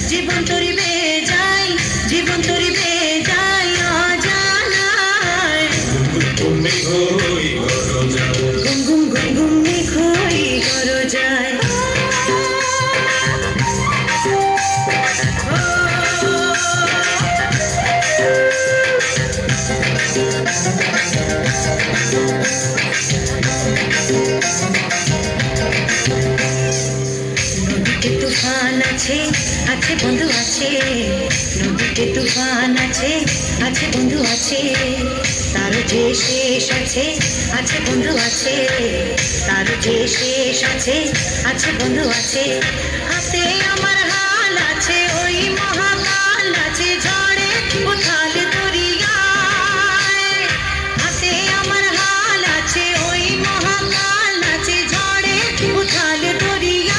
জীবন তরিবে যায়, জীবন তরিবে যায় অজানায়। ঘুম ঘুম ঘুম ঘুম মেঘ হই ঘর যায়। নদীতে তুফান আছে, আছে বন্ধু আছে। নদীতে তুফান আছে, আছে বন্ধু আছে। তারও যে শেষ আছে, আছে বন্ধু আছে। তারও যে শেষ আছে, আছে বন্ধু আছে। হাতে আমার হাল আছে, ওই মহাকাল আছে ঝড়ে উথাল দরিয়ায়। হাতে আমার হাল আছে, ওই মহাকাল আছে ঝড়ে উথাল দরিয়ায়।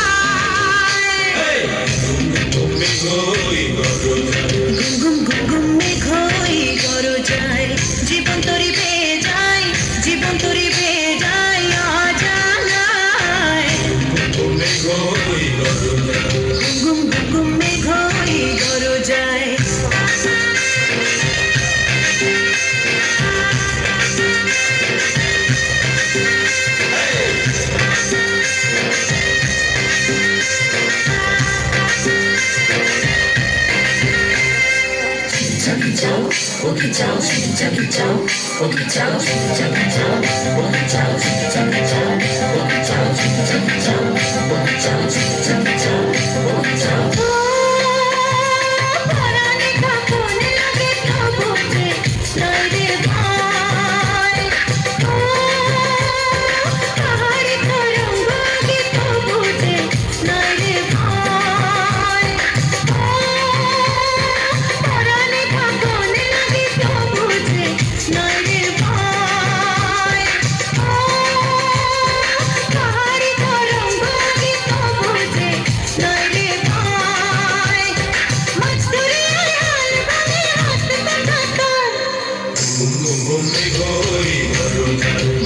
ঘুম ঘুম ঘুম ঘুম মেঘ হই ঘর যায়। জীবন তরিবে যায়, জীবন তরিবে যায় অজানায়। ঘুম ঘুম ঘুম ঘুম মেঘ হই ঘর যায়। Go, go, go, go, go, go, go, go, go, go,